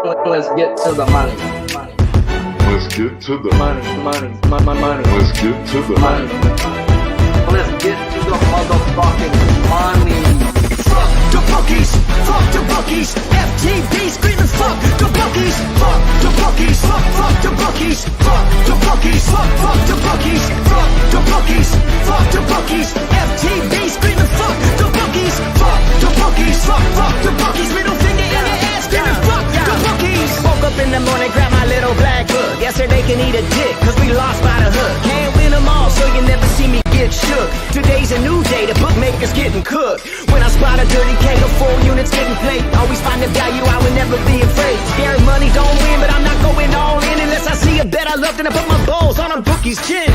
Let's get to the money. Let's get to the Money. Let's get to the Money. Let's get to the motherfucking money. Fuck the bookies, fuck the bookies. FTV screaming fuck the bookies, fuck the bookies, fuck the bookies, fuck the bookies, fuck the bookies, fuck the bookies, fuck the bookies. FTV screaming fuck the bookies, fuck the bookies, fuck the bookies. Middle finger in the ass screaming fuck the bookies. Woke up in the morning, grab my little black book. Yesterday can eat a dick, cause we lost by the hook. Can't win them all, so you never see me get shook. Today's a new day, the bookmaker's getting cooked. When I spot a dirty K, the full units getting played. Always find the value, I would never be afraid. Scared money don't win, but I'm not going all in unless I see a bet I love, then I put my balls on a bookie's chin.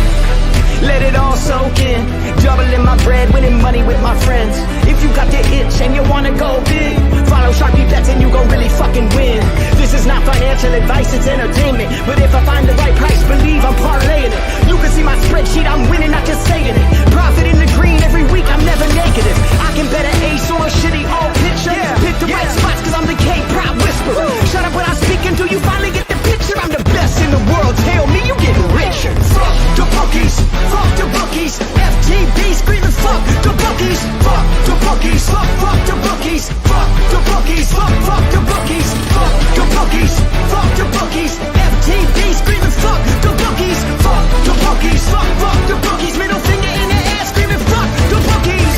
Let it all soak in, doubling my bread, winning money with my friends. If you got the itch and you wanna go big, follow Sharpie bets and you gon' really fucking win. This is not financial advice, it's entertainment. But if I find the right price, believe I'm parlaying it. You can see my spreadsheet, I'm winning, not just saying it. Profit in the green every week, I'm never negative. I can bet an ace or a shitty old picture. Pick the right spots cause I'm the K-pop whisperer. Shut up when I speak until you finally get the picture. I'm the best in the world, tell me you getting richer. Fuck the bookies, fuck the bookies. FTV screaming fuck the bookies, fuck the bookies, fuck the bookies, fuck the bookies, fuck the bookies, fuck the bookies, fuck the bookies. FTV screaming fuck the bookies, fuck the bookies, fuck the bookies. Middle finger in the air screaming fuck the bookies.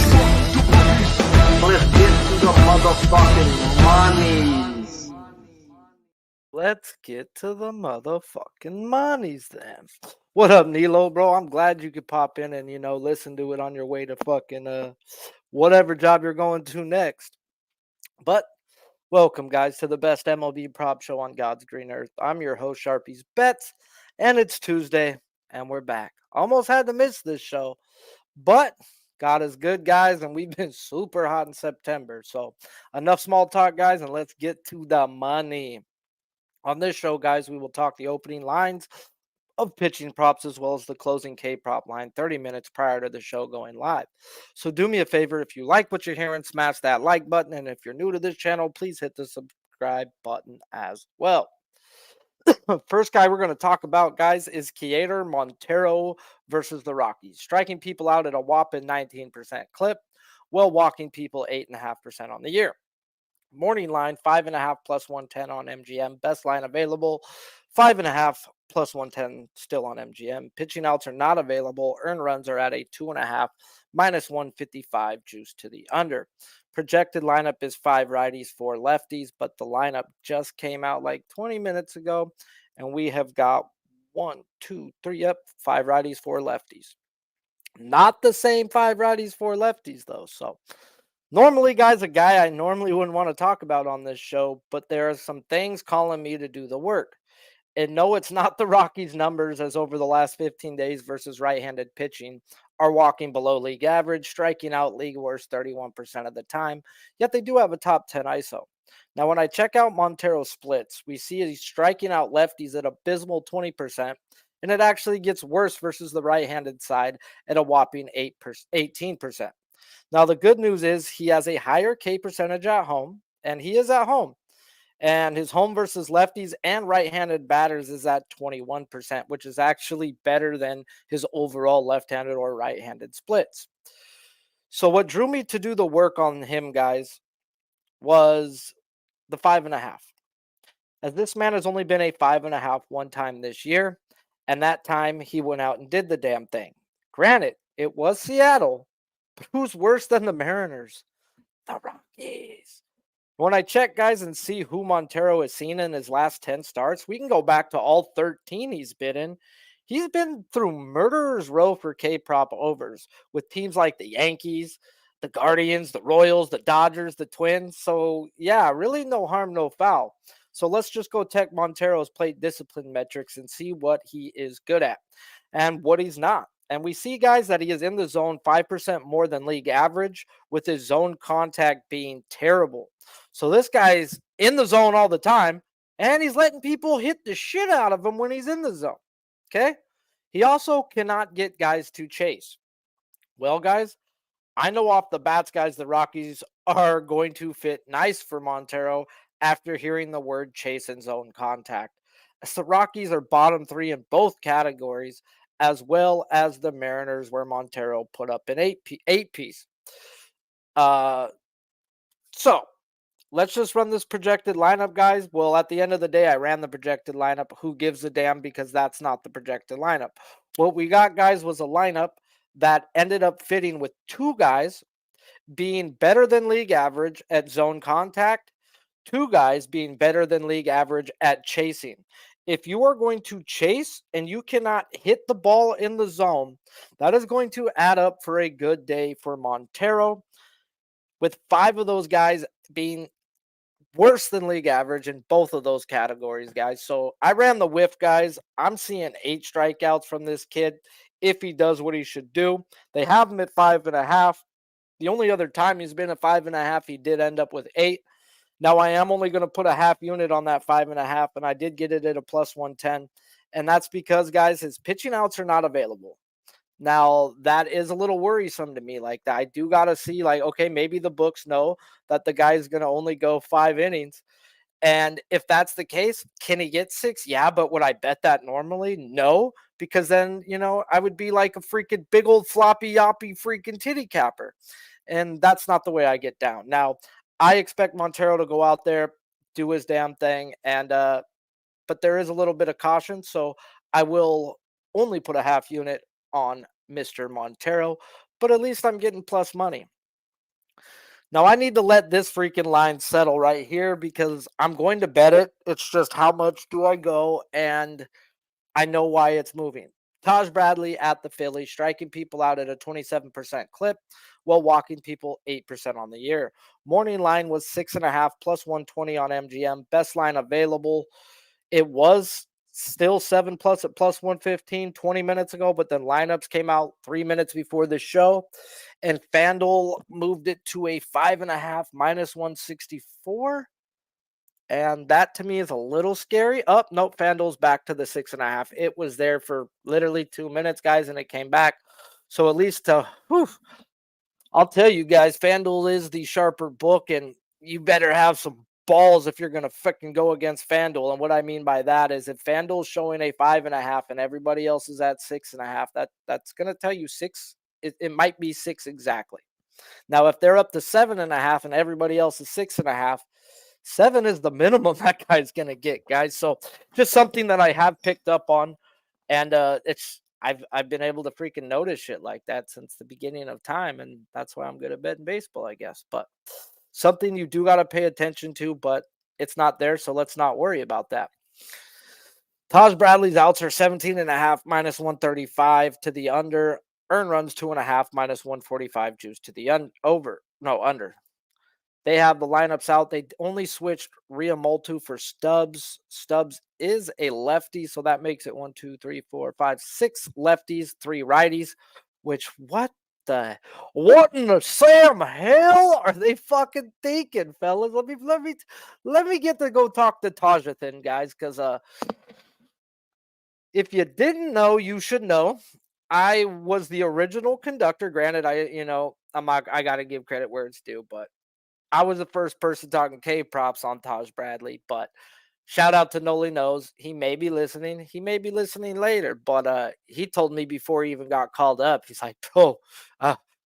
Let's get to the motherfucking monies. Let's get to the motherfucking monies then. What up, Nilo, bro? I'm glad you could pop in and, listen to it on your way to fucking whatever job you're going to next. But welcome, guys, to the best MLB prop show on God's green earth. I'm your host, Sharpie's Bets, and it's Tuesday, and we're back. Almost had to miss this show, but God is good, guys, and we've been super hot in September. So enough small talk, guys, and let's get to the money. On this show, guys, we will talk the opening lines of pitching props as well as the closing K prop line 30 minutes prior to the show going live. So do me a favor, if you like what you're hearing, smash that like button. And if you're new to this channel, please hit the subscribe button as well. First guy we're going to talk about, guys, is Keator Montero versus the Rockies. Striking people out at a whopping 19% clip, while walking people 8.5% on the year. Morning line, 5.5 plus 110 on MGM. Best line available, 5.5 plus 110 still on MGM. Pitching outs are not available. Earned runs are at a 2.5 minus 155 juice to the under. Projected lineup is 5 righties, 4 lefties, but the lineup just came out like 20 minutes ago, and we have got 5 righties, 4 lefties. Not the same 5 righties, 4 lefties, though. So normally, guys, a guy I normally wouldn't want to talk about on this show, but there are some things calling me to do the work. And no, it's not the Rockies' numbers, as over the last 15 days versus right-handed pitching are walking below league average, striking out league worst 31% of the time, yet they do have a top 10 ISO. Now, when I check out Montero's splits, we see he's striking out lefties at abysmal 20%, and it actually gets worse versus the right-handed side at a whopping 18%. Now, the good news is he has a higher K percentage at home, and he is at home. And his home versus lefties and right-handed batters is at 21%, which is actually better than his overall left-handed or right-handed splits. So what drew me to do the work on him, guys, was the 5.5. As this man has only been a 5.5 one time this year, and that time he went out and did the damn thing. Granted, it was Seattle, but who's worse than the Mariners? The Rockies. When I check, guys, and see who Montero has seen in his last 10 starts, we can go back to all 13 he's been in. He's been through murderer's row for K-prop overs with teams like the Yankees, the Guardians, the Royals, the Dodgers, the Twins. So, yeah, really no harm, no foul. So let's just go check Montero's plate discipline metrics and see what he is good at and what he's not. And we see, guys, that he is in the zone 5% more than league average, with his zone contact being terrible. So this guy's in the zone all the time, and he's letting people hit the shit out of him when he's in the zone. Okay? He also cannot get guys to chase. Well, guys, I know off the bats, guys, the Rockies are going to fit nice for Montero, after hearing the word chase and zone contact. As the Rockies are bottom 3 in both categories, as well as the Mariners, where Montero put up an eight piece. So let's just run this projected lineup, guys. Well, at the end of the day, I ran the projected lineup. Who gives a damn? Because that's not the projected lineup. What we got, guys, was a lineup that ended up fitting with 2 guys being better than league average at zone contact, 2 guys being better than league average at chasing. If you are going to chase and you cannot hit the ball in the zone, that is going to add up for a good day for Montero, with 5 of those guys being worse than league average in both of those categories, guys. So I ran the whiff, guys. I'm seeing 8 strikeouts from this kid if he does what he should do. They have him at 5.5. The only other time he's been at 5.5, he did end up with 8. Now I am only going to put a half unit on that 5.5, and I did get it at a plus 110. And that's because, guys, his pitching outs are not available. Now, that is a little worrisome to me. Like, I do got to see, like, okay, maybe the books know that the guy's going to only go 5 innings. And if that's the case, can he get 6? Yeah, but would I bet that normally? No, because then, I would be like a freaking big old floppy yoppy freaking titty capper. And that's not the way I get down. Now, I expect Montero to go out there, do his damn thing. And, but there is a little bit of caution. So I will only put a half unit on Mr. Montero, but at least I'm getting plus money. Now I need to let this freaking line settle right here because I'm going to bet it. It's just how much do I go, and I know why it's moving. Taj Bradley at the Phillies, striking people out at a 27% clip while walking people 8% on the year. Morning line was 6.5 plus 120 on MGM. Best line available. It was still 7 plus at plus 115 20 minutes ago, but then lineups came out 3 minutes before the show, and FanDuel moved it to a 5.5 minus 164. And that to me is a little scary. Oh, nope, FanDuel's back to the 6.5. It was there for literally 2 minutes, guys, and it came back. So at least, I'll tell you guys, FanDuel is the sharper book, and you better have some balls if you're going to freaking go against FanDuel. And what I mean by that is if FanDuel's showing a 5.5 and everybody else is at 6.5, that's going to tell you 6. It might be 6 exactly. Now, if they're up to 7.5 and everybody else is 6.5, 7 is the minimum that guy's going to get, guys. So just something that I have picked up on. And I've been able to freaking notice shit like that since the beginning of time. And that's why I'm good at betting baseball, I guess. But something you do got to pay attention to, but it's not there. So let's not worry about that. Taj Bradley's outs are 17.5 minus 135 to the under. Earn runs 2.5 minus 145 juice to the under. They have the lineups out. They only switched Riamoltu for Stubbs. Stubbs is a lefty, so that makes it 1, 2, 3, 4, 5, 6 lefties, 3 righties. Which what in the Sam hell are they fucking thinking, fellas? Let me get to go talk to Tajathan, guys, because if you didn't know, you should know. I was the original conductor. Granted, I gotta give credit where it's due, but I was the first person talking K-props on Taj Bradley, but shout out to Noli Knows. He may be listening. He may be listening later, but he told me before he even got called up, he's like, bro,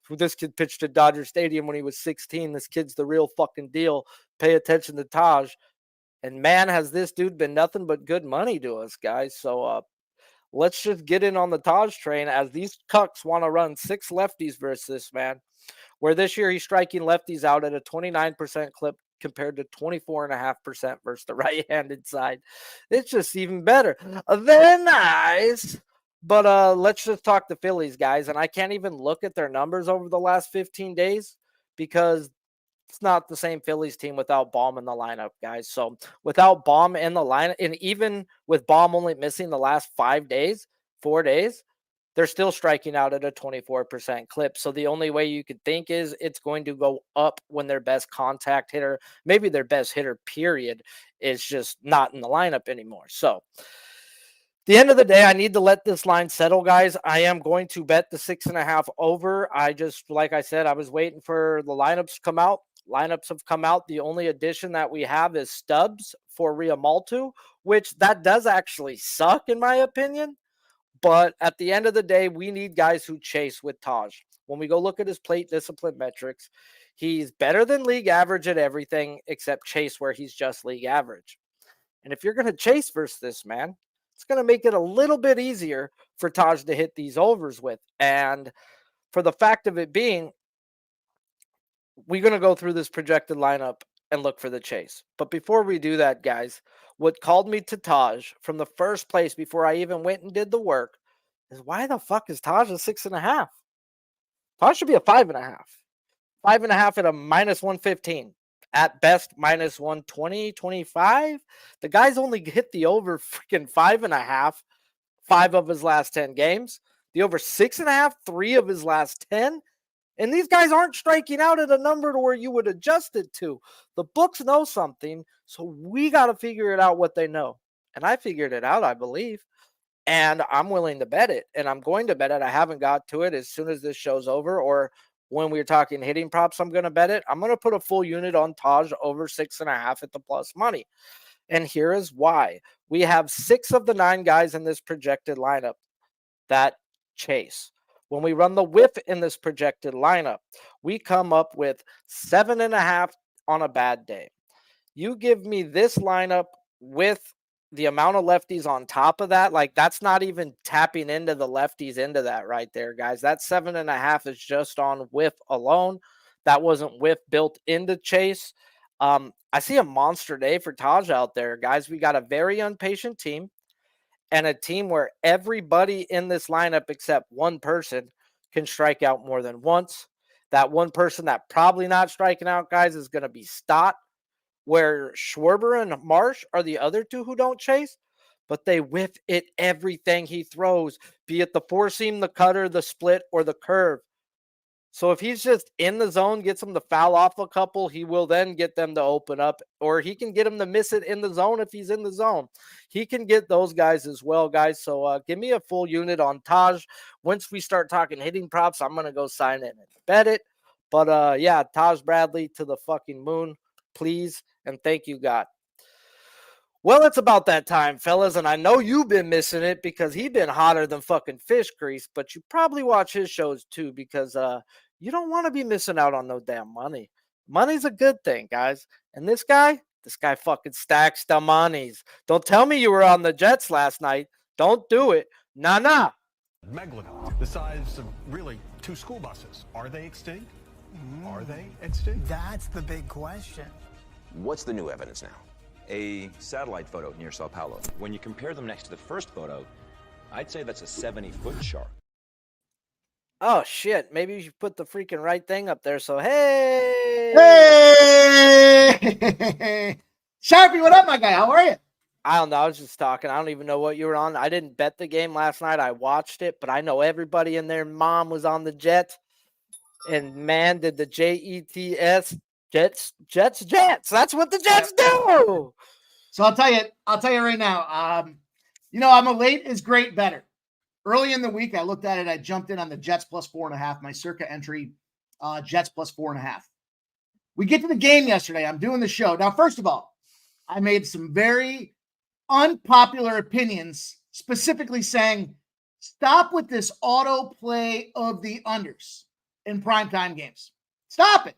this kid pitched at Dodger Stadium when he was 16. This kid's the real fucking deal. Pay attention to Taj. And man, has this dude been nothing but good money to us, guys. So let's just get in on the Taj train as these cucks want to run 6 lefties versus this man. Where this year he's striking lefties out at a 29% clip compared to 24.5% versus the right-handed side. It's just even better. Very nice. But let's just talk the Phillies, guys. And I can't even look at their numbers over the last 15 days because it's not the same Phillies team without Baum in the lineup, guys. So without Baum in the lineup, and even with Baum only missing the last 4 days, they're still striking out at a 24% clip. So the only way you could think is it's going to go up when their best contact hitter, maybe their best hitter, period, is just not in the lineup anymore. So at the end of the day, I need to let this line settle, guys. I am going to bet the 6.5 over. Like I said, I was waiting for the lineups to come out. lineups have come out. The only addition that we have is Stubbs for Riamaltu, which that does actually suck in my opinion. But at the end of the day, we need guys who chase with Taj. When we go look at his plate discipline metrics, he's better than league average at everything except chase, where he's just league average. And if you're going to chase versus this man, it's going to make it a little bit easier for Taj to hit these overs with. And for the fact of it being, we're going to go through this projected lineup and look for the chase. But before we do that, guys, what called me to Taj from the first place before I even went and did the work is, why the fuck is Taj a 6.5? Taj should be a 5.5. 5.5 at a minus 115. At best, minus 120, 25. The guy's only hit the over freaking 5.5, 5 of his last 10 games. The over 6.5, 3 of his last 10. And these guys aren't striking out at a number to where you would adjust it to. The books know something, so we got to figure it out what they know. And I figured it out, I believe. And I'm willing to bet it. And I'm going to bet it. I haven't got to it. As soon as this show's over, or when we're talking hitting props, I'm going to bet it. I'm going to put a full unit on Taj over 6.5 at the plus money. And here is why. We have 6 of the 9 guys in this projected lineup that chase. When we run the whiff in this projected lineup, we come up with 7.5 on a bad day. You give me this lineup with the amount of lefties on top of that, like that's not even tapping into the lefties into that right there, guys. That 7.5 is just on whiff alone. That wasn't whiff built into chase. I see a monster day for Taj out there, guys. We got a very impatient team, and a team where everybody in this lineup except one person can strike out more than once. That one person that probably not striking out, guys, is going to be Stott, where Schwarber and Marsh are the other 2 who don't chase, but they whiff it everything he throws, be it the four seam, the cutter, the split, or the curve. So if he's just in the zone, gets them to foul off a couple, he will then get them to open up, or he can get them to miss it in the zone if he's in the zone. He can get those guys as well, guys. So give me a full unit on Taj. Once we start talking hitting props, I'm going to go sign it and bet it. But yeah, Taj Bradley to the fucking moon, please. And thank you, God. Well, it's about that time, fellas, and I know you've been missing it because he's been hotter than fucking fish grease, but you probably watch his shows too because you don't want to be missing out on no damn money. Money's a good thing, guys. And this guy fucking stacks the monies. Don't tell me you were on the Jets last night. Don't do it. Nah. Megalodon, the size of really 2 school buses. Are they extinct? Are they extinct? That's the big question. What's the new evidence now? A satellite photo near Sao Paulo. When you compare them next to the first photo, I'd say that's a 70-foot shark. Oh, shit. Maybe you should put the freaking right thing up there. So, hey! Sharpie, what up, my guy? How are you? I don't know. I was just talking. I don't even know what you were on. I didn't bet the game last night. I watched it, but I know everybody in their mom was on the Jets. And, man, did the Jets. Jets. That's what the Jets do. So I'll tell you right now. I'm a late is great better. Early in the week, I looked at it. I jumped in on the Jets plus 4.5. My circa entry, Jets plus 4.5. We get to the game yesterday. I'm doing the show. Now, first of all, I made some very unpopular opinions, specifically saying, stop with this autoplay of the unders in primetime games. Stop it.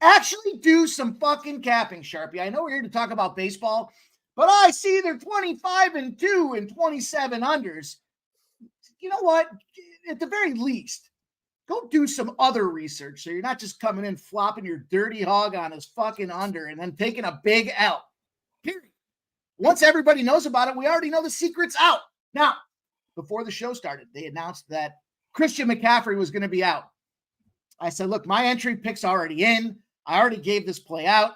Actually do some fucking capping, Sharpie. I know we're here to talk about baseball, but I see they're 25-2 and 27 unders. You know what? At the very least, go do some other research so you're not just coming in flopping your dirty hog on his fucking under and then taking a big L. Period. Once everybody knows about it, we already know the secret's out. Now, before the show started, they announced that Christian McCaffrey was going to be out. I said, look, my entry pick's already in. I already gave this play out.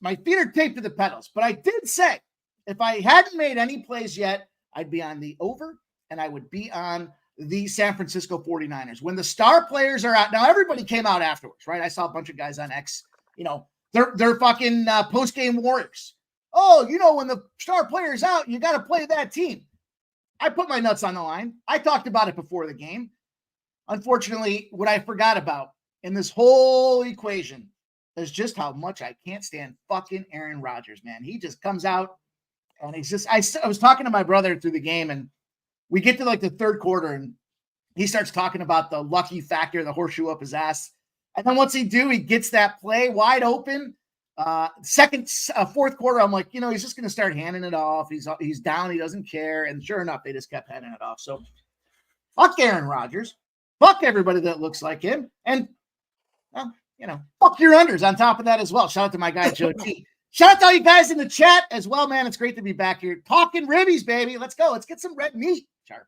My feet are taped to the pedals. But I did say, if I hadn't made any plays yet, I'd be on the over and I would be on the San Francisco 49ers. When the star players are out, now everybody came out afterwards, right? I saw a bunch of guys on X, they're fucking post-game warriors. Oh, when the star player's out, you got to play that team. I put my nuts on the line. I talked about it before the game. Unfortunately, what I forgot about in this whole equation is just how much I can't stand fucking Aaron Rodgers, man. He just comes out and he's just, I was talking to my brother through the game, and we get to like the third quarter and he starts talking about the lucky factor, the horseshoe up his ass. And then what's he do? He gets that play wide open. Fourth quarter, I'm like, he's just going to start handing it off. He's down. He doesn't care. And sure enough, they just kept handing it off. So fuck Aaron Rodgers. Fuck everybody that looks like him. And, fuck your unders on top of that as well. Shout out to my guy, Joe T. Shout out to all you guys in the chat as well, man. It's great to be back here talking ribbies, baby. Let's go. Let's get some red meat, Sharpie.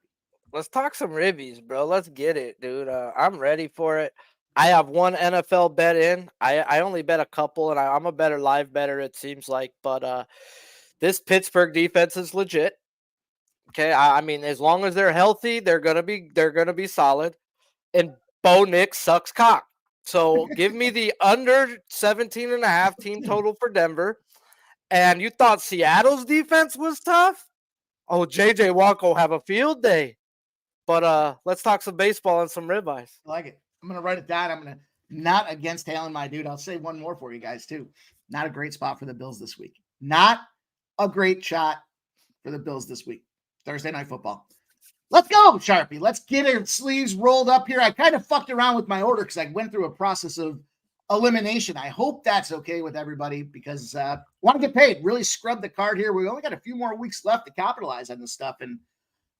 Let's talk some ribbies, bro. Let's get it, dude. I'm ready for it. I have one NFL bet in. I only bet a couple, and I'm a better live better, it seems like. But this Pittsburgh defense is legit. Okay, I mean, as long as they're healthy, they're gonna be solid. And Bo Nix sucks cock. So give me the under 17.5 team total for Denver. And you thought Seattle's defense was tough? Oh, JJ Watt will have a field day. But let's talk some baseball and some ribeyes. I like it. I'm going to write it down. I'm going to not against hailing my dude. I'll say one more for you guys too. Not a great spot for the Bills this week. Not a great shot for the Bills this week. Thursday Night Football. Let's go, Sharpie. Let's get our sleeves rolled up here. I kind of fucked around with my order because I went through a process of elimination. I hope that's okay with everybody because I want to get paid. Really scrub the card here. We only got a few more weeks left to capitalize on this stuff. And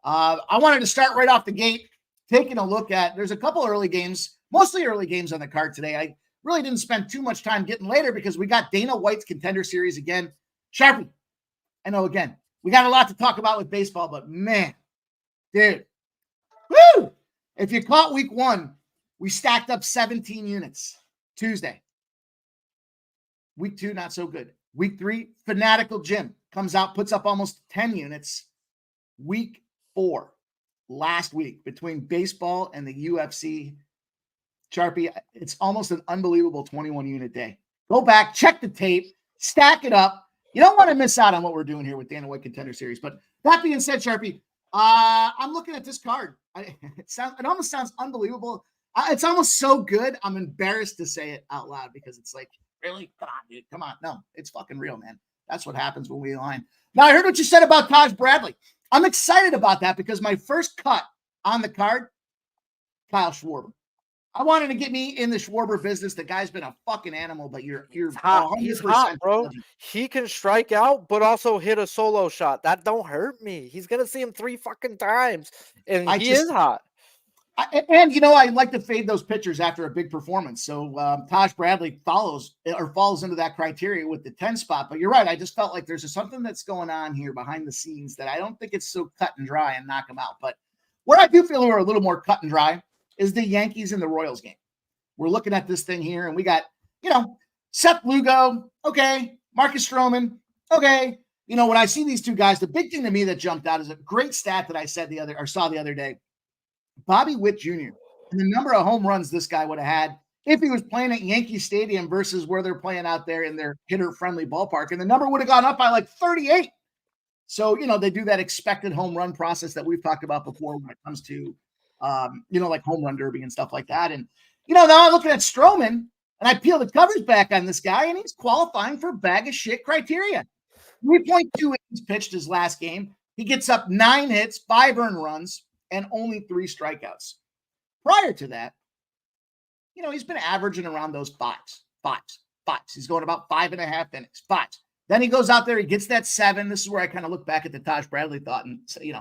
I wanted to start right off the gate, taking a look at, there's a couple early games, mostly early games on the card today. I really didn't spend too much time getting later because we got Dana White's Contender Series again. Sharpie, I know, again, we got a lot to talk about with baseball, but man, dude, woo! If you caught week one, we stacked up 17 units Tuesday. Week two, not so good. Week three, Fanatical Jim comes out, puts up almost 10 units. Week four, last week, between baseball and the UFC, Sharpie, it's almost an unbelievable 21 unit day. Go back, check the tape, stack it up. You don't want to miss out on what we're doing here with Dana White Contender Series. But that being said, Sharpie, I'm looking at this card. It almost sounds unbelievable. It's almost so good, I'm embarrassed to say it out loud because it's like, really? Come on, dude. Come on. No, it's fucking real, man. That's what happens when we align. Now, I heard what you said about Taj Bradley. I'm excited about that because my first cut on the card, Kyle Schwarber. I wanted to get me in the Schwarber business. The guy's been a fucking animal, but you're hot. He's hot, bro. He can strike out, but also hit a solo shot. That don't hurt me. He's gonna see him 3 fucking times, and he is hot. I like to fade those pitchers after a big performance. So Taj Bradley falls into that criteria with the 10 spot. But you're right. I just felt like there's something that's going on here behind the scenes that I don't think it's so cut and dry and knock them out. But where I do feel we're a little more cut and dry is the Yankees and the Royals game. We're looking at this thing here, and we got, Seth Lugo, okay, Marcus Stroman, okay. When I see these two guys, the big thing to me that jumped out is a great stat that I saw the other day. Bobby Witt Jr. and the number of home runs this guy would have had if he was playing at Yankee Stadium versus where they're playing out there in their hitter-friendly ballpark, and the number would have gone up by like 38. So, they do that expected home run process that we've talked about before when it comes to like home run derby and stuff like that. And, now I'm looking at Stroman and I peel the covers back on this guy and he's qualifying for bag of shit criteria. 3.2 innings pitched his last game. He gets up 9 hits, 5 earned runs, and only 3 strikeouts. Prior to that, he's been averaging around those fives. He's going about 5.5 innings, 5. Then he goes out there, he gets that 7. This is where I kind of look back at the Taj Bradley thought and say,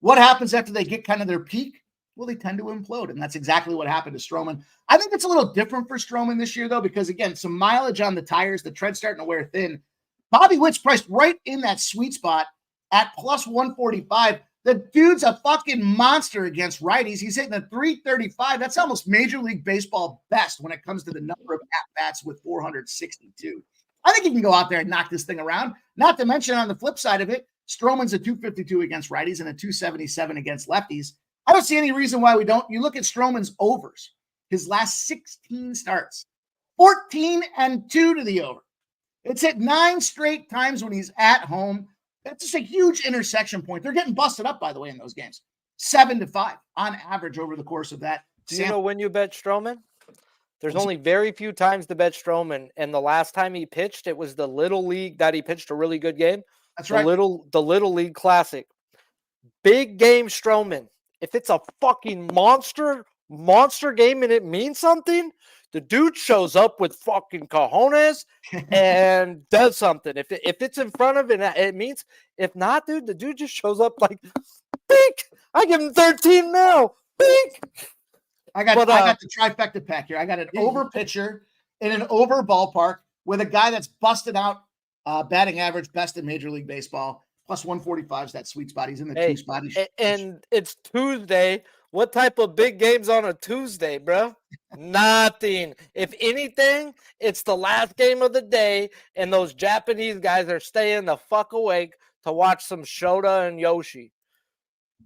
what happens after they get kind of their peak? Well, they tend to implode, and that's exactly what happened to Stroman. I think it's a little different for Stroman this year, though, because, again, some mileage on the tires, the tread's starting to wear thin. Bobby Witt's priced right in that sweet spot at plus 145. The dude's a fucking monster against righties. He's hitting a 335. That's almost Major League Baseball best when it comes to the number of at-bats with 462. I think he can go out there and knock this thing around. Not to mention, on the flip side of it, Stroman's a 252 against righties and a 277 against lefties. I don't see any reason why we don't. You look at Stroman's overs, his last 16 starts, 14-2 to the over. It's hit 9 straight times when he's at home. That's just a huge intersection point. They're getting busted up, by the way, in those games. 7-5 on average over the course of that. Do you know when you bet Stroman? There's only very few times to bet Stroman, and the last time he pitched, it was the Little League that he pitched a really good game. That's right. The Little League Classic. Big game Stroman. If it's a fucking monster game and it means something, the dude shows up with fucking cojones and does something. If it's in front of it means. If not, dude, the dude just shows up like, bink! I give him 13 mil. Bink! I got the trifecta pack here. I got an over pitcher in an over ballpark with a guy that's busted out batting average best in Major League Baseball. Plus 145 is that sweet spot. He's in the two spot. And it's Tuesday. What type of big games on a Tuesday, bro? Nothing. If anything, it's the last game of the day, and those Japanese guys are staying the fuck awake to watch some Shota and Yoshi.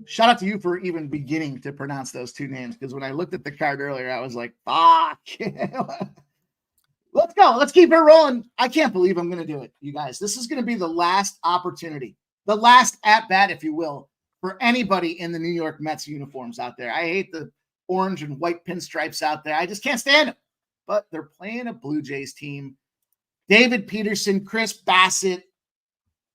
Shout out to you for even beginning to pronounce those two names, because when I looked at the card earlier, I was like, fuck. Let's go. Let's keep it rolling. I can't believe I'm going to do it, you guys. This is going to be the last opportunity, the last at-bat, if you will, for anybody in the New York Mets uniforms out there. I hate the orange and white pinstripes out there. I just can't stand them. But they're playing a Blue Jays team. David Peterson, Chris Bassett.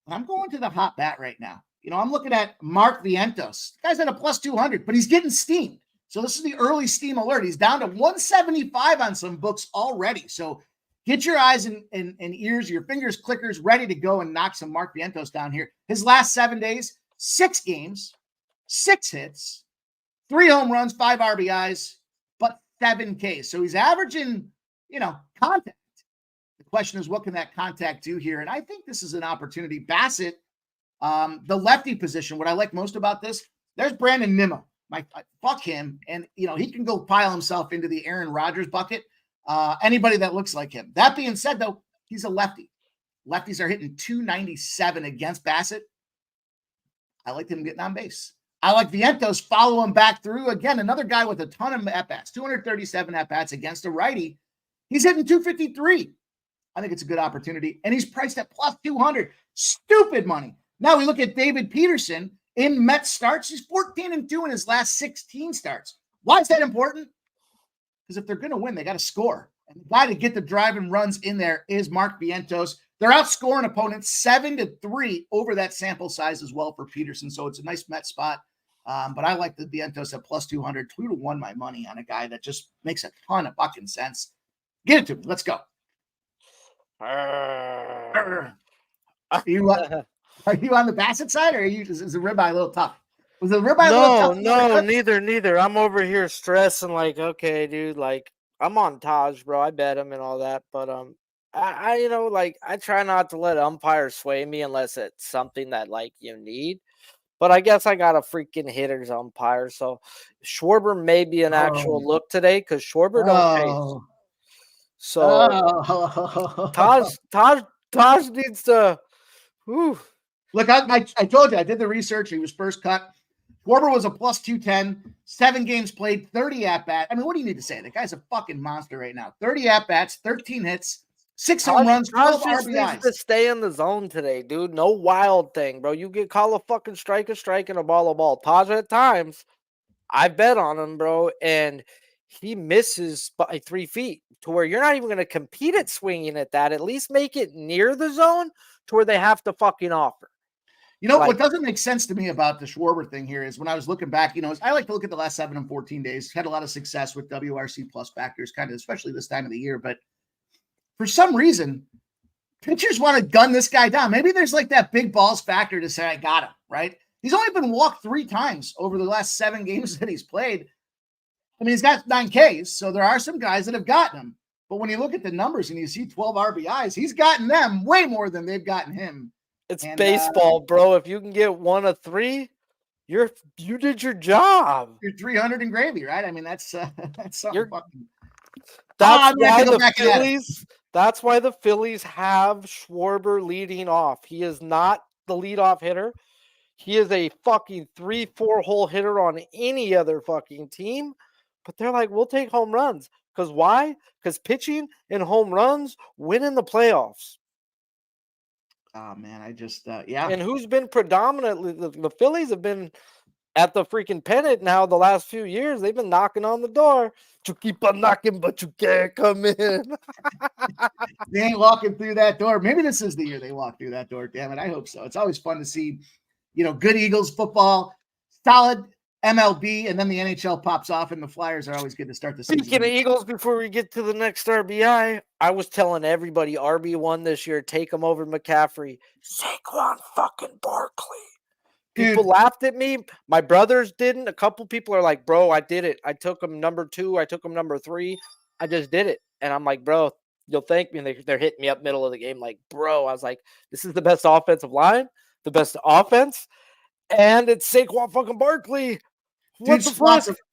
I'm going to the hot bat right now. You know, I'm looking at Mark Vientos. The guy's at a plus 200, but he's getting steamed. So this is the early steam alert. He's down to 175 on some books already. So get your eyes and ears, your fingers, clickers ready to go and knock some Mark Vientos down here. His last 7 days, 6 games, 6 hits, 3 home runs, 5 RBIs, but 7 Ks. So he's averaging, contact. The question is, what can that contact do here? And I think this is an opportunity. Bassett, the lefty position, what I like most about this, there's Brandon Nimmo. Fuck him. And, he can go pile himself into the Aaron Rodgers bucket. Anybody that looks like him. That being said, though, he's a lefty. Lefties are hitting 297 against Bassett. I like him getting on base. I like Vientos follow him back through. Again, another guy with a ton of at-bats, 237 at-bats against a righty. He's hitting 253. I think it's a good opportunity. And he's priced at plus 200. Stupid money. Now we look at David Peterson in Mets starts. He's 14-2 in his last 16 starts. Why is that important? Because if they're going to win, they got to score. And the guy to get the driving runs in there is Mark Vientos. They're outscoring opponents 7-3 over that sample size as well for Peterson. So it's a nice Met spot. But I like the Vientos at plus 200, 2-1 my money on a guy that just makes a ton of fucking sense. Get it to me. Let's go. Are you on the Bassett side, or is the Ribeye a little tough? Was the Ribeye a little tough? No, neither. I'm over here stressing like, okay, dude, like I'm on Taj, bro. I bet him and all that, but I try not to let umpires sway me unless it's something that like you need. But I guess I got a freaking hitter's umpire, so Schwarber may be an actual look today because Schwarber don't chase. So Taj needs to. Whew. Look, I told you I did the research. He was first cut. Schwarber was a plus 210, 7 games played, 30 at-bats. I mean, what do you need to say? The guy's a fucking monster right now. 30 at-bats, 13 hits, 6 home runs, 12 RBIs. Needs to stay in the zone today, dude. No wild thing, bro. You get call a fucking strike, and a ball. Taj at times, I bet on him, bro, and he misses by 3 feet to where you're not even going to compete at swinging at that. At least make it near the zone to where they have to fucking offer. What doesn't make sense to me about the Schwarber thing here is when I was looking back, I like to look at the last 7 and 14 days. Had a lot of success with WRC plus factors, kind of, especially this time of the year. But for some reason, pitchers want to gun this guy down. Maybe there's like that big balls factor to say, I got him, right? He's only been walked 3 times over the last 7 games that he's played. I mean, he's got 9 Ks, so there are some guys that have gotten him. But when you look at the numbers and you see 12 RBIs, he's gotten them way more than they've gotten him. It's baseball, bro. If you can get 1 of 3, you did your job. You're 300 in gravy, right? I mean, that's something fucking. That's why the Phillies have Schwarber leading off. He is not the leadoff hitter. He is a fucking 3-4 hole hitter on any other fucking team. But they're like, we'll take home runs. Because why? Because pitching and home runs win in the playoffs. Oh, man, I just, yeah. And who's been predominantly, the Phillies have been at the freaking pennant now the last few years. They've been knocking on the door. You keep on knocking, but you can't come in. They ain't walking through that door. Maybe this is the year they walk through that door. Damn it. I hope so. It's always fun to see, good Eagles football, solid MLB, and then the NHL pops off, and the Flyers are always good to start the season. Speaking of Eagles, before we get to the next RBI, I was telling everybody RB1 this year, take him over McCaffrey. Saquon fucking Barkley. People Dude. laughed at me. My brothers didn't. A couple people are like, bro, I did it. I took him number 2. I took him number 3. I just did it. And I'm like, bro, you'll thank me. And they're hitting me up middle of the game like, bro. I was like, this is the best offensive line, the best offense, and it's Saquon fucking Barkley. What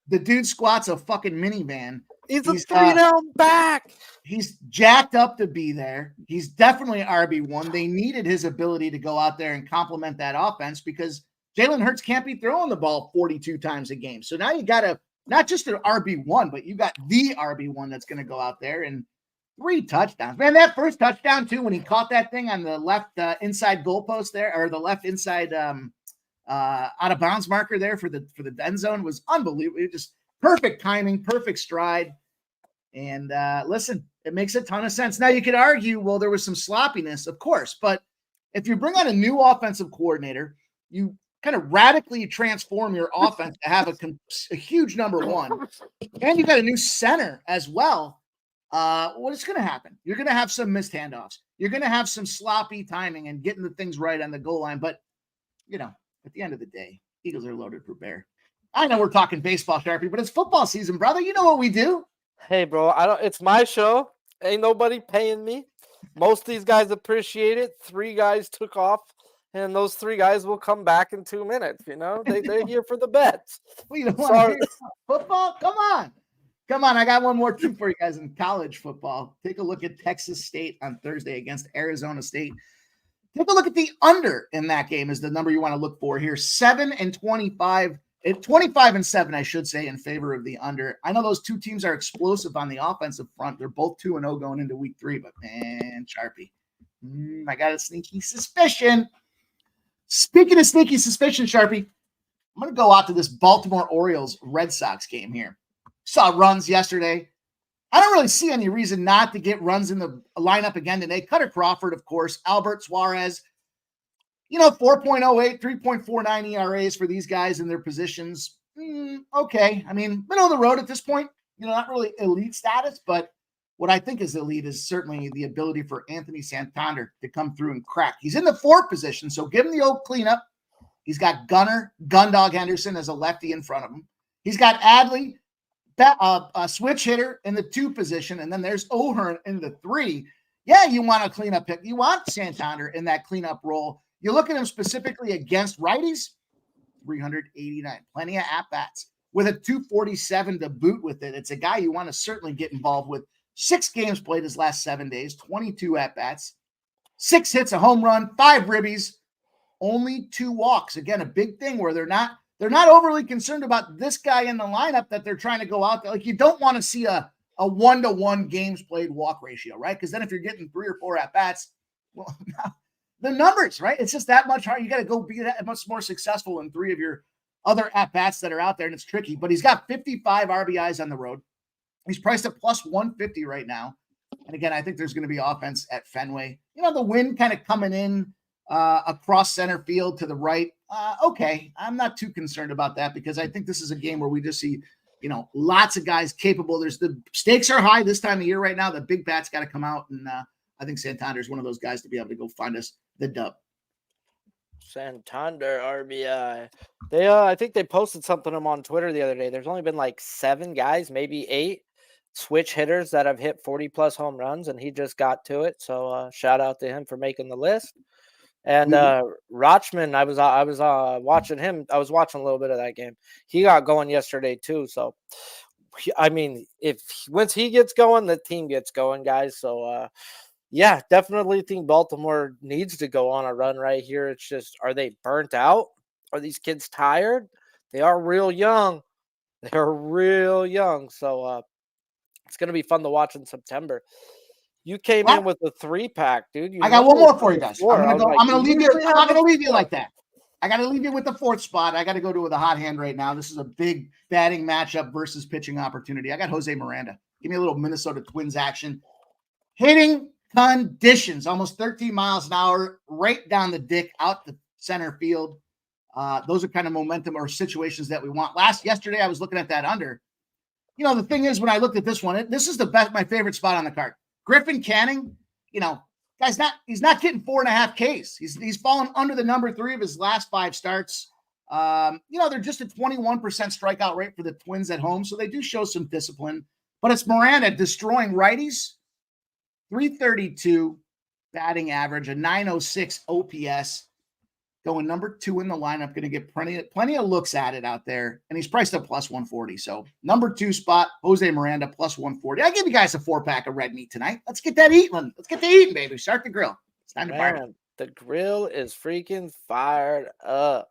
The dude squats a fucking minivan. He's a 3-down back. He's jacked up to be there. He's definitely RB1. They needed his ability to go out there and complement that offense because Jalen Hurts can't be throwing the ball 42 times a game. So now you got not just an RB1, but you got the RB1 that's going to go out there and 3 touchdowns. Man, that first touchdown too, when he caught that thing on the left inside goalpost there, or the left inside out of bounds marker there for the end zone was unbelievable. It just perfect timing, perfect stride. And listen, it makes a ton of sense. Now you could argue, well, there was some sloppiness, of course, but if you bring on a new offensive coordinator, you kind of radically transform your offense to have a huge number 1, and you got a new center as well. What is going to happen? You're going to have some missed handoffs. You're going to have some sloppy timing and getting the things right on the goal line. But, at the end of the day, Eagles are loaded for bear. I know we're talking baseball, Sharpie, but it's football season, brother. You know what we do. Hey, bro, it's my show. Ain't nobody paying me. Most of these guys appreciate it. 3 guys took off, and those 3 guys will come back in 2 minutes. They're here for the bets. Well, you don't want to hear football? Come on. I got one more too for you guys in college football. Take a look at Texas State on Thursday against Arizona State. Take a look at the under in that game is the number you want to look for here. 7-25. 25-7, I should say, in favor of the under. I know those 2 teams are explosive on the offensive front. They're both 2-0 going into week 3, but man, Sharpie, I got a sneaky suspicion. Speaking of sneaky suspicion, Sharpie, I'm going to go out to this Baltimore Orioles Red Sox game here. Saw runs yesterday. I don't really see any reason not to get runs in the lineup again today. Cutter Crawford, of course, Albert Suarez, 4.08, 3.49 ERAs for these guys in their positions. Okay. I mean, middle of the road at this point, not really elite status, but what I think is elite is certainly the ability for Anthony Santander to come through and crack. He's in the 4th position, so give him the old cleanup. He's got Gundog Henderson as a lefty in front of him. He's got Adley, a switch hitter in the 2 position, and then there's O'Hearn in the 3. Yeah, you want a cleanup pick. You want Santander in that cleanup role. You look at him specifically against righties, 389, plenty of at-bats. With a 247 to boot with it, it's a guy you want to certainly get involved with. 6 games played his last 7 days, 22 at-bats, 6 hits, a home run, 5 ribbies, only 2 walks. Again, a big thing where they're not overly concerned about this guy in the lineup that they're trying to go out there. Like, you don't want to see a 1-to-1 games played walk ratio, right? Because then if you're getting 3 or 4 at-bats, well, the numbers, right? It's just that much hard. You got to go be that much more successful in 3 of your other at-bats that are out there, and it's tricky. But he's got 55 RBIs on the road. He's priced at plus 150 right now. And again, I think there's going to be offense at Fenway. The wind kind of coming in across center field to the right. Okay, I'm not too concerned about that because I think this is a game where we just see, lots of guys capable. The stakes are high this time of year right now. The big bats got to come out, and I think Santander is one of those guys to be able to go find us the dub. Santander RBI. I think they posted something on Twitter the other day. There's only been like 7 guys, maybe 8 switch hitters that have hit 40+ home runs, and he just got to it. So shout out to him for making the list. And Rochman, I was watching him. I was watching a little bit of that game. He got going yesterday too. So, I mean, once he gets going, the team gets going, guys. So, yeah, definitely think Baltimore needs to go on a run right here. It's just, are they burnt out? Are these kids tired? They are real young. They're real young. So, it's going to be fun to watch in September. You came in with a 3-pack, dude. I got one more for you guys. I'm gonna leave you. I'm not gonna leave you like that. I got to leave you with the fourth spot. I got to go to the hot hand right now. This is a big batting matchup versus pitching opportunity. I got Jose Miranda. Give me a little Minnesota Twins action. Hitting conditions, almost 13 miles an hour, right down the dick, out the center field. Those are kind of momentum or situations that we want. Yesterday, I was looking at that under. You know, the thing is, when I looked at this one, this is my favorite spot on the card. Griffin Canning, you know, he's not getting 4.5 Ks. He's fallen under the number 3 of his last 5 starts. You know, they're just a 21% strikeout rate for the Twins at home, so they do show some discipline. But it's Miranda destroying righties, 332 batting average, a 906 OPS. Going number 2 in the lineup, going to get plenty of looks at it out there, and he's priced at plus 140. So number 2 spot, Jose Miranda, plus 140. I give you guys a 4-pack of red meat tonight. Let's get that eating. Let's get the eating, baby. Start the grill. It's time to fire. The grill is freaking fired up.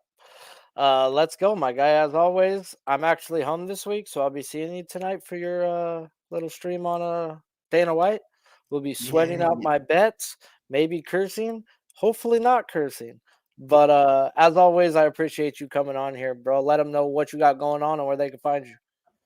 Let's go, my guy. As always, I'm actually home this week, so I'll be seeing you tonight for your little stream on Dana White. We'll be sweating out my bets, maybe cursing, hopefully not cursing. But as always, I appreciate you coming on here, bro. Let them know what you got going on and where they can find you.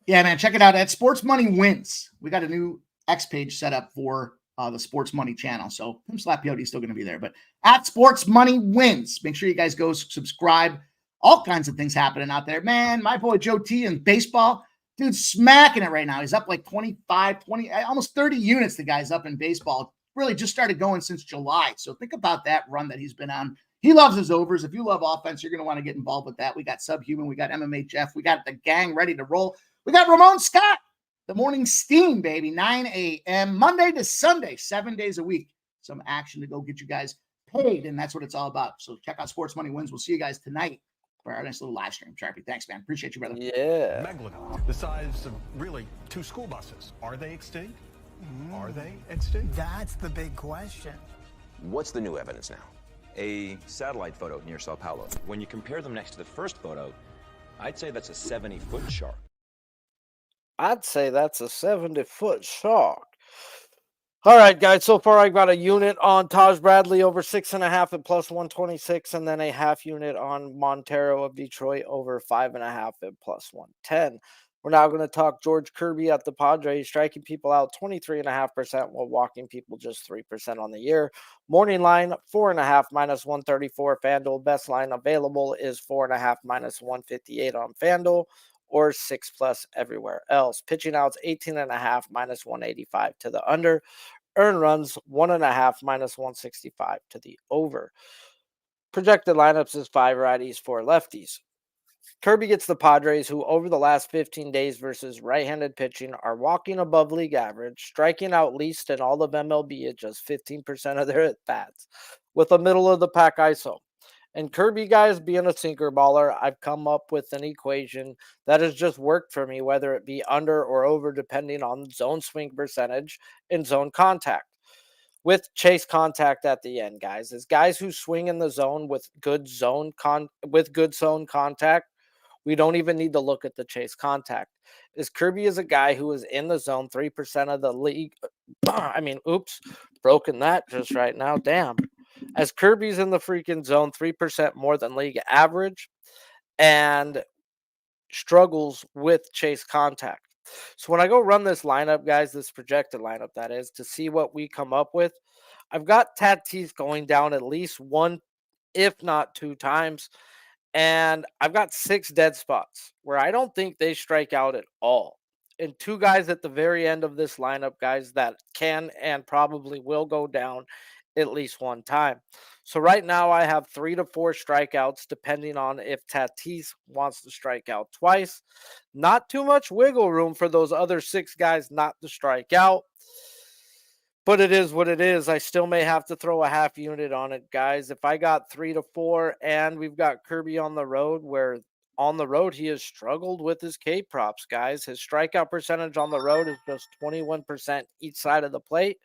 Yeah, man, check it out at Sports Money Wins. We got a new X page set up for the Sports Money channel. So Tim Slapiote is still going to be there. But at Sports Money Wins, make sure you guys go subscribe. All kinds of things happening out there. Man, my boy Joe T in baseball, dude, smacking it right now. He's up like 25, 20, almost 30 units the guy's up in baseball. Really just started going since July. So think about that run that he's been on. He loves his overs. If you love offense, you're going to want to get involved with that. We got Subhuman. We got MMA Jeff. We got the gang ready to roll. We got Ramon Scott, the morning steam, baby, 9 a.m., Monday to Sunday, 7 days a week. Some action to go get you guys paid, and that's what it's all about. So check out Sports Money Wins. We'll see you guys tonight for our next little live stream. Sharpie, thanks, man. Appreciate you, brother. Yeah. Megalodon, the size of really 2 school buses. Are they extinct? Are they extinct? That's the big question. What's the new evidence now? A satellite photo near Sao Paulo. When you compare them next to the first photo, I'd say that's a 70-foot shark. I'd say that's a 70-foot shark. All right, guys. So far, I got a unit on Taj Bradley over 6.5 at plus 126, and then a half unit on Montero of Detroit over 5.5 at plus 110. We're now going to talk George Kirby at the Padres, striking people out 23.5% while walking people just 3% on the year. Morning line, 4.5 minus 134 FanDuel. Best line available is 4.5 minus 158 on FanDuel, or 6+ everywhere else. Pitching outs 18.5 minus 185 to the under. Earn runs 1.5 minus 165 to the over. Projected lineups is 5 righties, 4 lefties. Kirby gets the Padres, who over the last 15 days versus right-handed pitching are walking above league average, striking out least in all of MLB at just 15% of their at-bats, with a middle-of-the-pack ISO. And Kirby, guys, being a sinker baller, I've come up with an equation that has just worked for me, whether it be under or over, depending on zone swing percentage and zone contact. With chase contact at the end, guys, is guys who swing in the zone with good zone contact. We don't even need to look at the chase contact. Is Kirby is a guy who is in the zone 3% of the league. Broken that just right now. Damn. As Kirby's in the freaking zone 3% more than league average and struggles with chase contact. So when I go run this lineup, guys, this projected lineup, that is, to see what we come up with, I've got Tatis going down at least 1, if not 2 times. And I've got 6 dead spots where I don't think they strike out at all. And 2 guys at the very end of this lineup, guys, that can and probably will go down at least 1 time. So right now I have 3 to 4 strikeouts, depending on if Tatis wants to strike out twice. Not too much wiggle room for those other 6 guys not to strike out. But it is what it is. I still may have to throw a half unit on it, guys. If I got 3 to 4 and we've got Kirby on the road, where on the road he has struggled with his K props, guys. His strikeout percentage on the road is just 21% each side of the plate,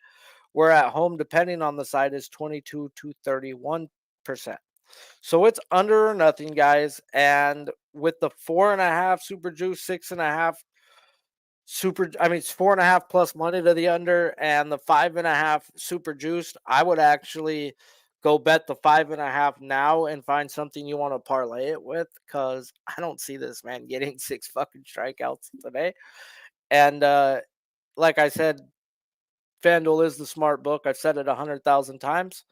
where at home, depending on the side, is 22 to 31%. So it's under or nothing, guys. And with the 4.5 super juice, 6.5 it's 4.5 plus money to the under, and the 5.5 super juiced, I would actually go bet the 5.5 now and find something you want to parlay it with, because I don't see this man getting 6 fucking strikeouts today. And like I said, FanDuel is the smart book. I've said it 100,000 times,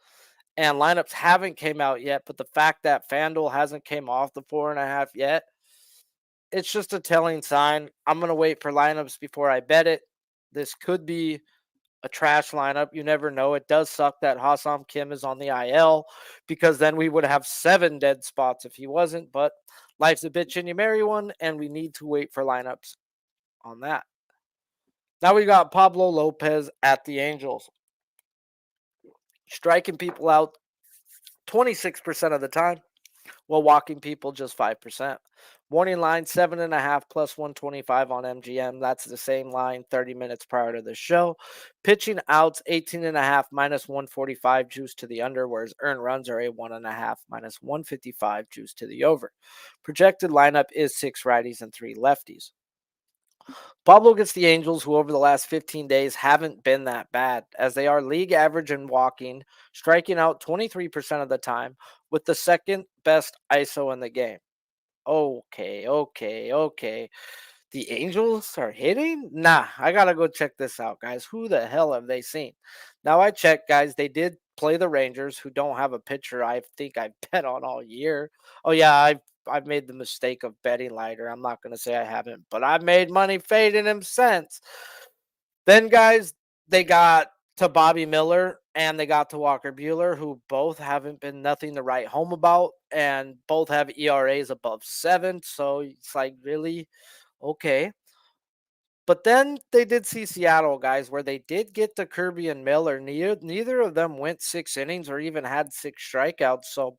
and lineups haven't came out yet. But the fact that FanDuel hasn't came off the 4.5 yet, it's just a telling sign. I'm gonna wait for lineups before I bet it. This could be a trash lineup. You never know. It does suck that Hassan Kim is on the IL, because then we would have 7 dead spots if he wasn't. But life's a bitch and you marry one, and we need to wait for lineups on that. Now we got Pablo Lopez at the Angels, striking people out 26% of the time, while walking people just 5%. Morning line 7.5 plus 125 on MGM. That's the same line 30 minutes prior to the show. Pitching outs 18.5 minus 145 juice to the under, whereas earned runs are a 1.5 minus 155 juice to the over. Projected lineup is 6 righties and 3 lefties. Pablo gets the Angels, who over the last 15 days haven't been that bad, as they are league average in walking, striking out 23% of the time, with the second best ISO in the game. Okay. The Angels are hitting? Nah, I gotta go check this out, guys. Who the hell have they seen? Now I checked, guys. They did play the Rangers, who don't have a pitcher I think I bet on all year. Oh yeah, I've made the mistake of betting lighter. I'm not gonna say I haven't, but I've made money fading him since. Then, guys, they got to Bobby Miller and they got to Walker Buehler, who both haven't been nothing to write home about, and both have ERAs above 7. So it's like, really? Okay. But then they did see Seattle, guys, where they did get to Kirby and Miller. Neither of them went 6 innings or even had 6 strikeouts. So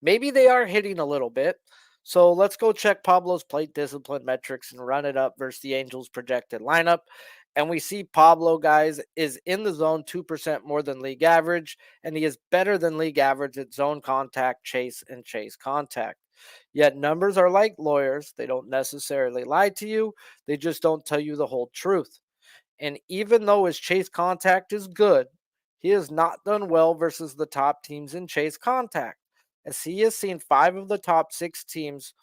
maybe they are hitting a little bit. So let's go check Pablo's plate discipline metrics and run it up versus the Angels' projected lineup. And we see Pablo, guys, is in the zone 2% more than league average, and he is better than league average at zone contact, chase, and chase contact. Yet numbers are like lawyers. They don't necessarily lie to you. They just don't tell you the whole truth. And even though his chase contact is good, he has not done well versus the top teams in chase contact, as he has seen 5 of the top 6 teams,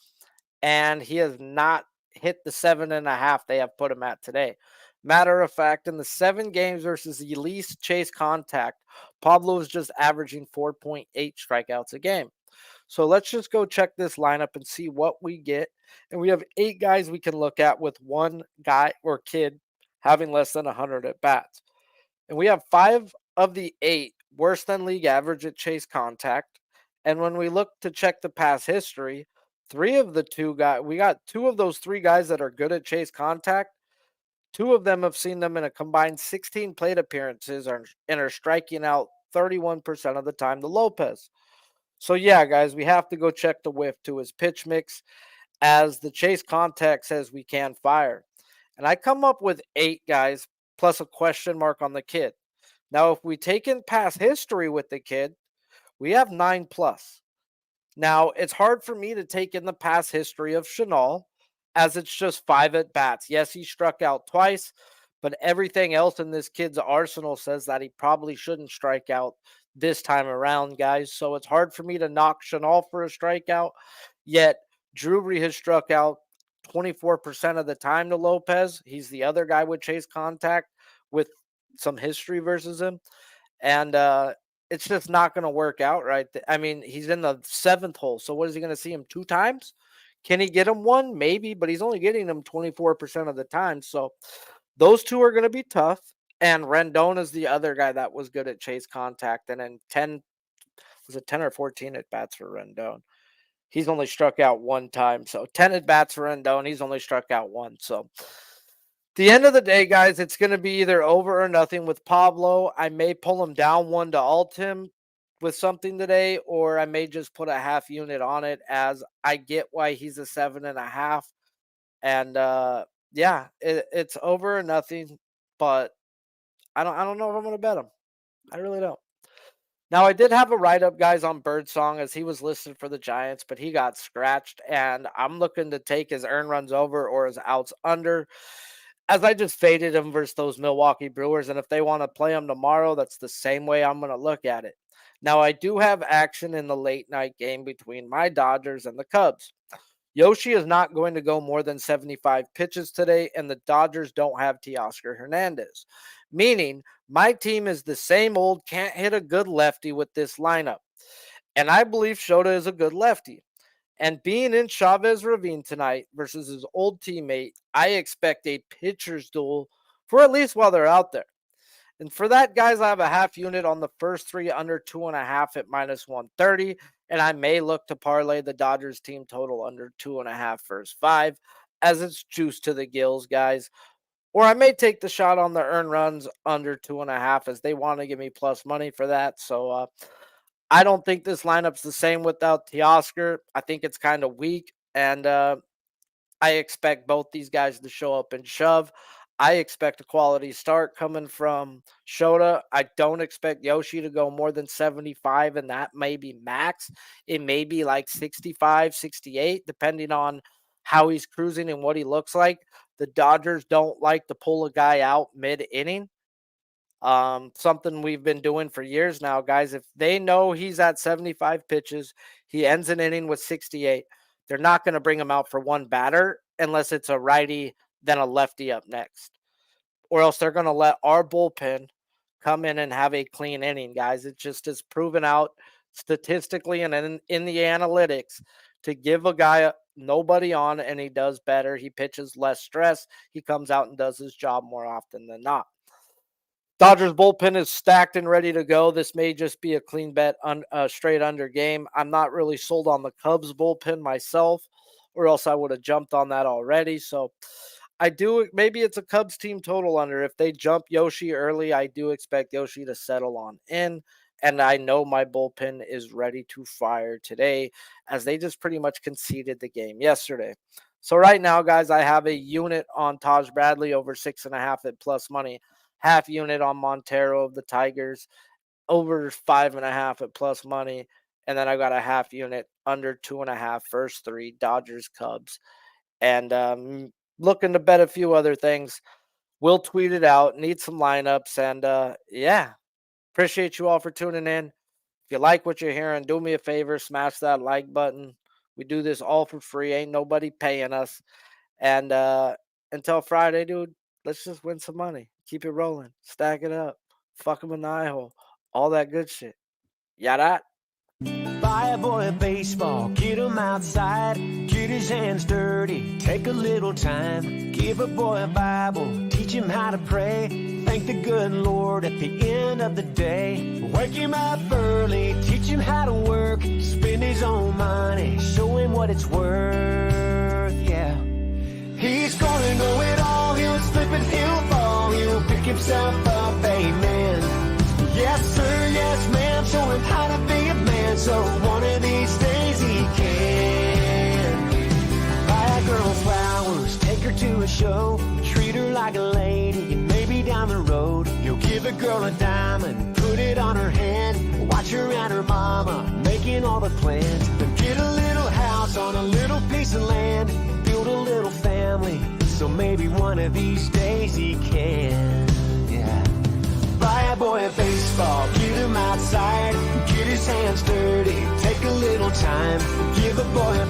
and he has not hit the 7.5 they have put him at today. Matter of fact, in the 7 games versus the least chase contact, Pablo is just averaging 4.8 strikeouts a game. So let's just go check this lineup and see what we get. And we have 8 guys we can look at, with 1 guy or kid having less than 100 at bats. And we have 5 of the 8 worse than league average at chase contact. And when we look to check the past history, 3 of the 2 guys, we got 2 of those 3 guys that are good at chase contact. 2 of them have seen them in a combined 16 plate appearances and are striking out 31% of the time to Lopez. So yeah, guys, we have to go check the whiff to his pitch mix, as the chase contact says we can fire. And I come up with 8 guys plus a question mark on the kid. Now, if we take in past history with the kid, we have 9 plus. Now, it's hard for me to take in the past history of Chenal, as it's just 5 at bats. Yes, he struck out twice, but everything else in this kid's arsenal says that he probably shouldn't strike out this time around, guys. So it's hard for me to knock Chenal for a strikeout. Yet Drury has struck out 24% of the time to Lopez. He's the other guy with chase contact with some history versus him. And it's just not going to work out, right? I mean, he's in the 7th hole. So what is he going to see him 2 times? Can he get him 1? Maybe, but he's only getting him 24% of the time. So those 2 are going to be tough. And Rendon is the other guy that was good at chase contact. And then 10 or 14 at bats for Rendon? He's only struck out 1 time. So 10 at bats for Rendon. He's only struck out 1. So the end of the day, guys, it's going to be either over or nothing with Pablo. I may pull him down 1 to alt him with something today, or I may just put a half unit on it, as I get why he's a 7.5. And yeah, it's over or nothing, but I don't know if I'm going to bet him. I really don't. Now, I did have a write-up, guys, on Birdsong, as he was listed for the Giants, but he got scratched, and I'm looking to take his earned runs over or his outs under. as I just faded him versus those Milwaukee Brewers. And if they want to play him tomorrow, that's the same way I'm going to look at it. Now, I do have action in the late night game between my Dodgers and the Cubs. Yoshi is not going to go more than 75 pitches today, and the Dodgers don't have Teoscar Hernandez, meaning my team is the same old can't hit a good lefty with this lineup. And I believe Shota is a good lefty. And being in Chavez Ravine tonight versus his old teammate, I expect a pitcher's duel for at least while they're out there. And for that, guys, I have a half unit on the first three under 2.5 at minus 130. And I may look to parlay the Dodgers team total under 2.5 first 5 as it's juice to the gills, guys. Or I may take the shot on the earned runs under 2.5 as they want to give me plus money for that. So I don't think this lineup's the same without Teoscar. I think it's kind of weak. And I expect both these guys to show up and shove. I expect a quality start coming from Shota. I don't expect Yoshi to go more than 75, and that may be max. It may be like 65, 68, depending on how he's cruising and what he looks like. The Dodgers don't like to pull a guy out mid-inning. Something we've been doing for years now, guys. If they know he's at 75 pitches, he ends an inning with 68, they're not going to bring him out for one batter unless it's a righty, then a lefty up next. Or else they're going to let our bullpen come in and have a clean inning, guys. It just is proven out statistically and in the analytics to give a guy nobody on and he does better. He pitches less stress. He comes out and does his job more often than not. Dodgers bullpen is stacked and ready to go. This may just be a clean bet, straight under game. I'm not really sold on the Cubs bullpen myself, or else I would have jumped on that already. So I do, maybe it's a Cubs team total under. If they jump Yoshi early, I do expect Yoshi to settle on in. And I know my bullpen is ready to fire today as they just pretty much conceded the game yesterday. So right now, guys, I have a unit on Taj Bradley over 6.5 at plus money. Half unit on Montero of the Tigers over 5.5 at plus money. And then I got a half unit under 2.5 first three Dodgers Cubs. And looking to bet a few other things. We'll tweet it out. Need some lineups. And yeah, appreciate you all for tuning in. If you like what you're hearing, do me a favor, smash that like button. We do this all for free. Ain't nobody paying us. And until Friday, dude, let's just win some money. Keep it rolling. Stack it up. Fuck them in the eye hole. All that good shit. Yada. Buy a boy a baseball, get him outside, get his hands dirty, take a little time. Give a boy a Bible, teach him how to pray. Thank the good Lord at the end of the day. Wake him up early, teach him how to work, spend his own money, show him what it's worth, yeah. He's gonna know it all, he'll slip and he'll fall, he'll pick himself up, amen. Yes sir, yes ma'am, show him how to be a man, so one of these days he can. Buy a girl flowers, take her to a show, treat her like a lady, and maybe down the road, you'll give a girl a diamond, put it on her hand, watch her and her mama, making all the plans, then get a little house on a little piece of land, build a little family, so maybe one of these days he can, yeah. Buy a boy a baseball, get him outside, get his hands dirty, take a little time, give a boy a